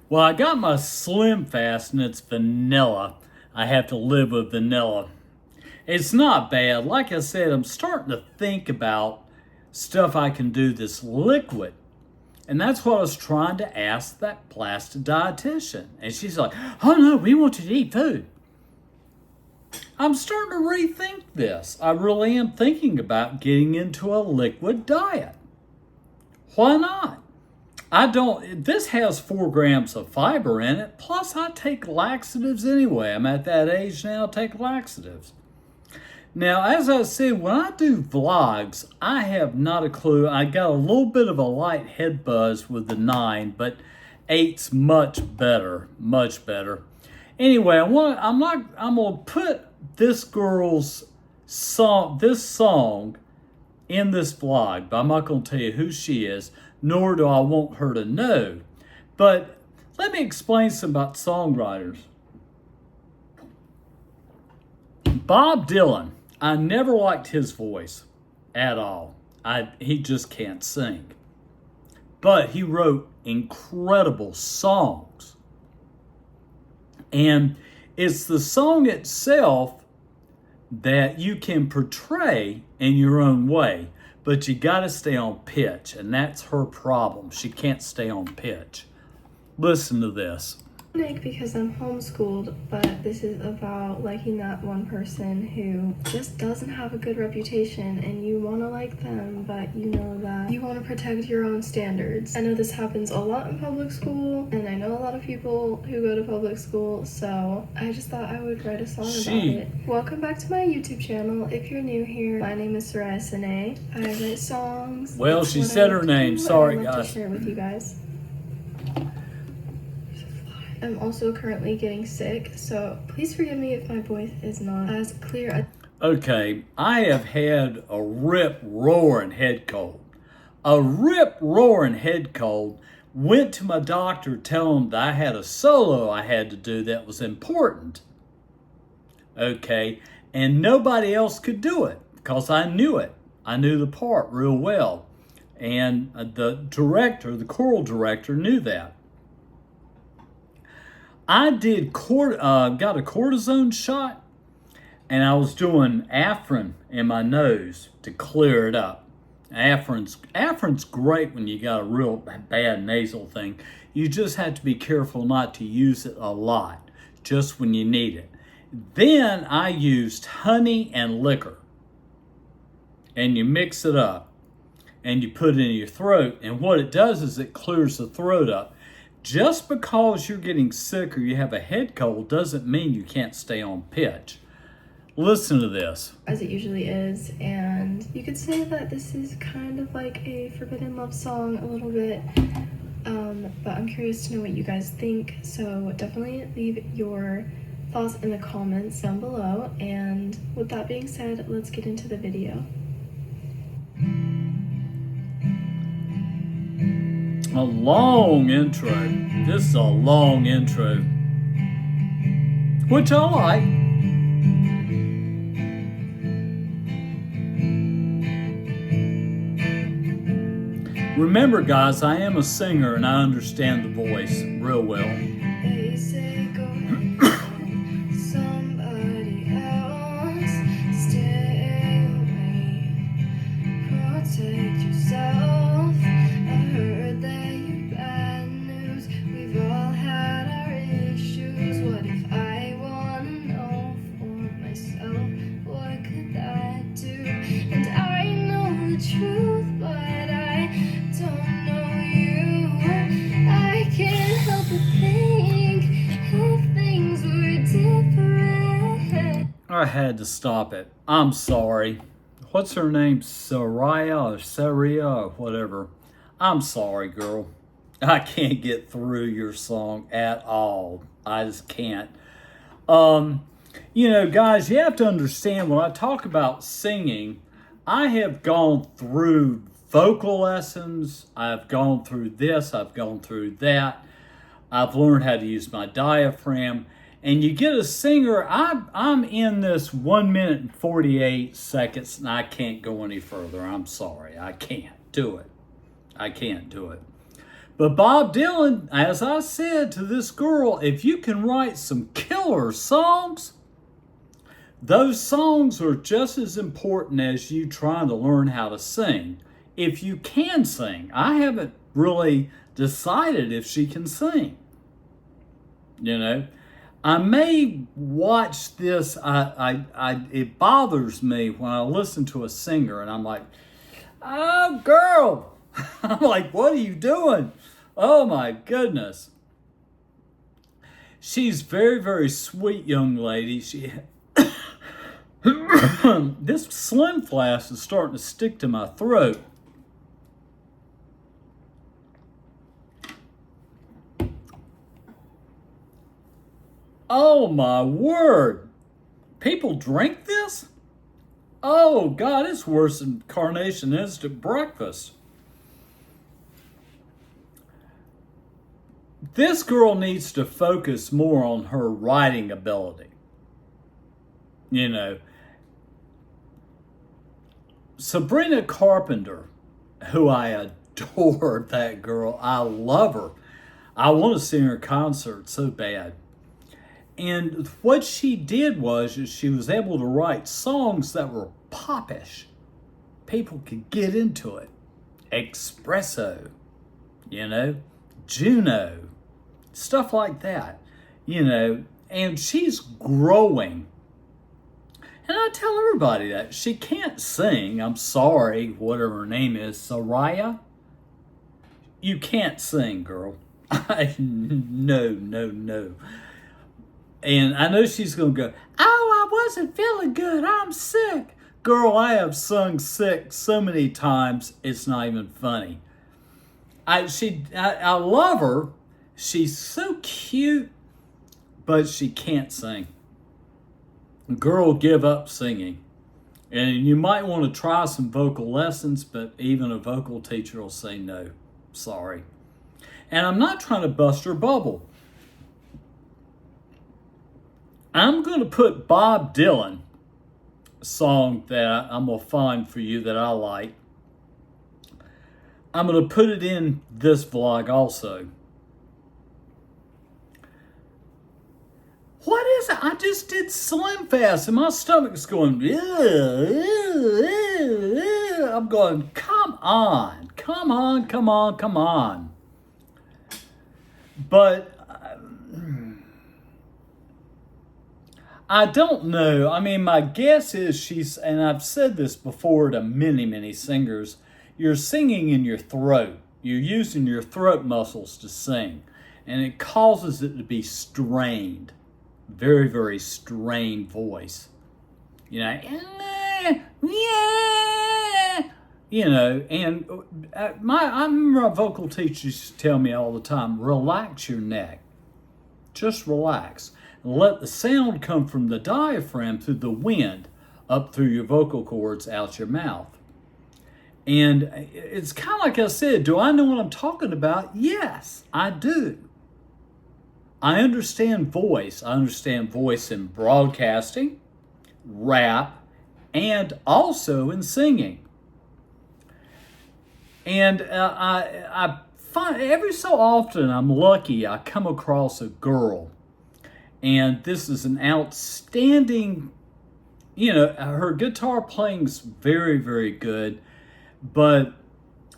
Well, I got my Slim Fast and it's vanilla. I have to live with vanilla. It's not bad. Like I said, I'm starting to think about stuff I can do that's liquid. And that's what I was trying to ask that plastic dietitian. And she's like, oh no, we want you to eat food. I'm starting to rethink this. I really am thinking about getting into a liquid diet. Why not? This has 4 grams of fiber in it, plus I take laxatives anyway. I'm at that age now, I take laxatives. Now, as I said, when I do vlogs, I have not a clue. I got a little bit of a light head buzz with the 9, but 8's much better, much better. Anyway, I'm gonna put this girl's song, in this vlog, but I'm not gonna tell you who she is, nor do I want her to know. But let me explain some about songwriters. Bob Dylan, I never liked his voice at all. He just can't sing. But he wrote incredible songs. And it's the song itself that you can portray in your own way, but you got to stay on pitch, and that's her problem. She can't stay on pitch. Listen to this. Because I'm homeschooled, but this is about liking that one person who just doesn't have a good reputation, and you want to like them, but you know that you want to protect your own standards. I know this happens a lot in public school, and I know a lot of people who go to public school, so I just thought I would write a song about it. Welcome back to my YouTube channel. If you're new here, my name is Sariah Sinay. I write songs. Well, she said her name. Sorry, I'd love guys. to share it with you guys. I'm also currently getting sick, so please forgive me if my voice is not as clear. Okay, I have had a rip-roaring head cold. A rip-roaring head cold. Went to my doctor telling him that I had a solo I had to do that was important. Okay, and nobody else could do it because I knew it. I knew the part real well. And the director, the choral director, knew that. I got a cortisone shot, and I was doing Afrin in my nose to clear it up. Afrin's great when you got a real bad nasal thing. You just have to be careful not to use it a lot, just when you need it. Then I used honey and liquor, and you mix it up, and you put it in your throat, and what it does is it clears the throat up. Just because you're getting sick or you have a head cold doesn't mean you can't stay on pitch. Listen to this. As it usually is, and you could say that this is kind of like a forbidden love song a little bit, but I'm curious to know what you guys think, so definitely leave your thoughts in the comments down below, and with that being said, let's get into the video. A long intro. This is a long intro, which I like. Remember, guys, I am a singer and I understand the voice real well. They say go and find somebody else, stay away, protect yourself. I heard that you're bad news, we've all had our issues. What if I wanna know for myself, what could I do? And I know the truth, but I don't know you. I can't help but think if things were different. I had to stop it. I'm sorry. What's her name? Sariah or Sariah or whatever. I'm sorry, girl. I can't get through your song at all. I just can't. You know, guys, you have to understand when I talk about singing, I have gone through vocal lessons. I've gone through this. I've gone through that. I've learned how to use my diaphragm. And you get a singer, I'm in this 1 minute and 48 seconds, and I can't go any further. I'm sorry. I can't do it. I can't do it. But Bob Dylan, as I said to this girl, if you can write some killer songs, those songs are just as important as you trying to learn how to sing. If you can sing, I haven't really decided if she can sing. You know, I may watch this. It bothers me when I listen to a singer and I'm like, oh, girl. I'm like, what are you doing? Oh, my goodness. She's very, very sweet young lady. This Slim Flask is starting to stick to my throat. Oh, my word. People drink this? Oh, God, it's worse than Carnation Instant Breakfast. This girl needs to focus more on her writing ability. You know, Sabrina Carpenter, who I adore, that girl. I love her. I want to see her concert so bad. And what she did was she was able to write songs that were popish. People could get into it. Espresso, you know, Juno, stuff like that, you know, and she's growing. And I tell everybody that. She can't sing. I'm sorry, whatever her name is, Sariah. You can't sing, girl. No. And I know she's going to go, oh, I wasn't feeling good. I'm sick. Girl, I have sung sick so many times, it's not even funny. I love her. She's so cute, but she can't sing. Girl, give up singing. And you might want to try some vocal lessons, but even a vocal teacher will say no. Sorry. And I'm not trying to bust her bubble. I'm going to put Bob Dylan, a song that I'm going to find for you that I like. I'm going to put it in this vlog also. What is it? I just did Slim Fast and my stomach's going, I'm going, come on. But I don't know. I mean, my guess is and I've said this before to many singers, you're singing in your throat. You're using your throat muscles to sing. And it causes it to be strained. Very, very strained voice. You know, you know, and I remember my vocal teachers used to tell me all the time, relax your neck. Just relax. And let the sound come from the diaphragm through the wind up through your vocal cords out your mouth. And it's kind of like I said, do I know what I'm talking about? Yes, I do. I understand voice. I understand voice in broadcasting, rap, and also in singing. And I find every so often I'm lucky I come across a girl, and this is an outstanding, you know, her guitar playing's very, very good, but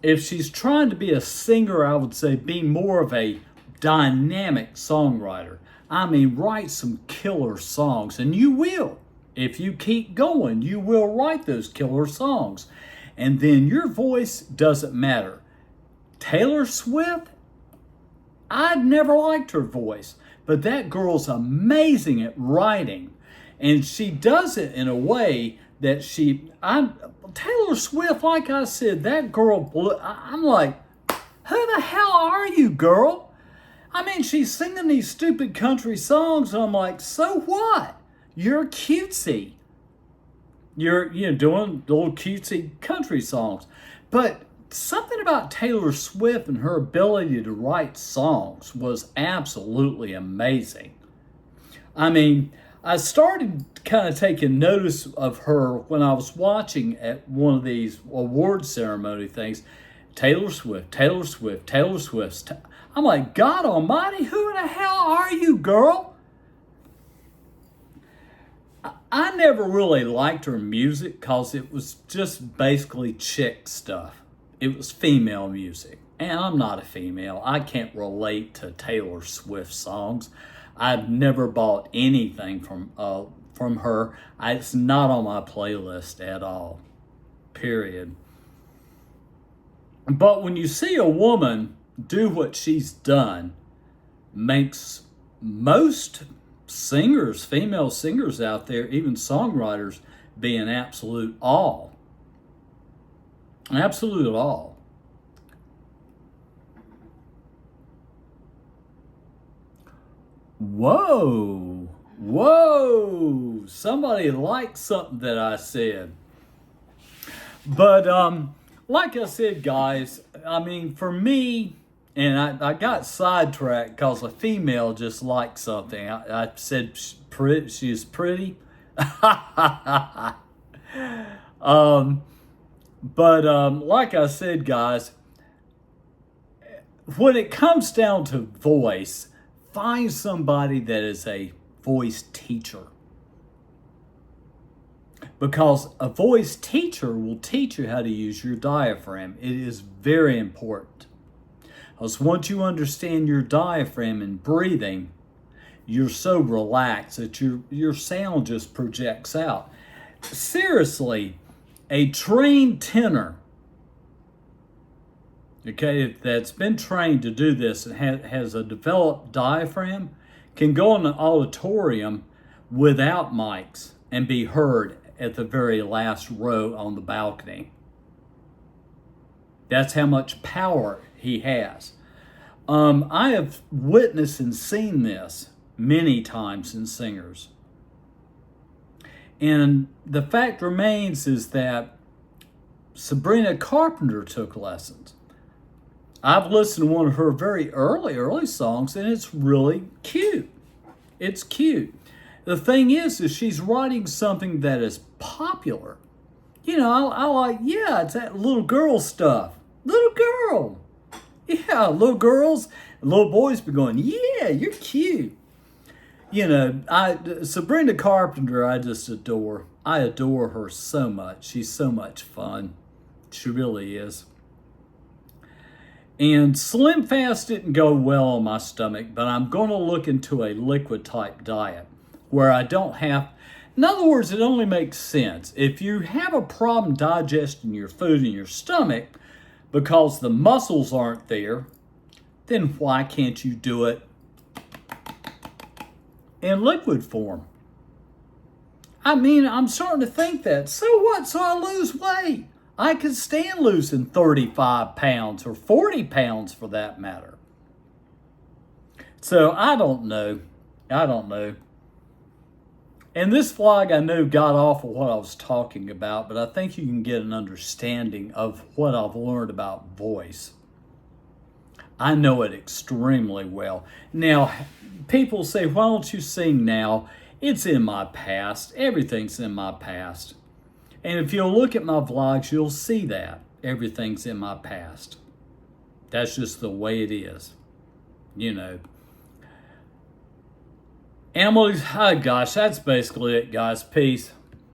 if she's trying to be a singer, I would say be more of a dynamic songwriter. I mean, write some killer songs, and you will. If you keep going, you will write those killer songs. And then your voice doesn't matter. Taylor Swift, I'd never liked her voice, but that girl's amazing at writing. And she does it in a way that Taylor Swift, like I said, that girl, I'm like, who the hell are you, girl? I mean, she's singing these stupid country songs, and I'm like, so what? You're cutesy. You're doing little cutesy country songs. But something about Taylor Swift and her ability to write songs was absolutely amazing. I mean, I started kind of taking notice of her when I was watching at one of these award ceremony things. Taylor Swift, Taylor Swift, Taylor Swift. I'm like, God almighty, who in the hell are you, girl? I never really liked her music because it was just basically chick stuff. It was female music. And I'm not a female. I can't relate to Taylor Swift songs. I've never bought anything from her. It's not on my playlist at all. Period. But when you see a woman do what she's done, makes most singers, female singers out there, even songwriters, be in absolute awe. Absolute awe. Whoa, whoa, somebody liked something that I said. But like I said, guys, I mean, for me, and I got sidetracked because a female just liked something. I said she's pretty. Like I said, guys, when it comes down to voice, find somebody that is a voice teacher. Because a voice teacher will teach you how to use your diaphragm. It is very important. Because once you understand your diaphragm and breathing, you're so relaxed that your sound just projects out. Seriously, a trained tenor, okay, that's been trained to do this and has a developed diaphragm, can go in an auditorium without mics and be heard at the very last row on the balcony. That's how much power he has. I have witnessed and seen this many times in singers. And the fact remains is that Sabrina Carpenter took lessons. I've listened to one of her very early songs, and it's really cute. It's cute. The thing is she's writing something that is popular. You know, I like, yeah, it's that little girl stuff. Little girl. Yeah, little girls and little boys be going, yeah, you're cute. You know, Sabrina Carpenter, I just adore. I adore her so much. She's so much fun. She really is. And Slim Fast didn't go well on my stomach, but I'm going to look into a liquid type diet where I don't have, in other words, it only makes sense. If you have a problem digesting your food in your stomach because the muscles aren't there, then why can't you do it in liquid form? I mean, I'm starting to think that. So what? So I lose weight. I could stand losing 35 pounds or 40 pounds for that matter. So I don't know. And this vlog I know got off of what I was talking about, but I think you can get an understanding of what I've learned about voice. I know it extremely well. Now, people say, why don't you sing now? It's in my past. Everything's in my past. And if you'll look at my vlogs, you'll see that. Everything's in my past. That's just the way it is. You know. And I'm gonna, oh gosh, that's basically it, guys. Peace.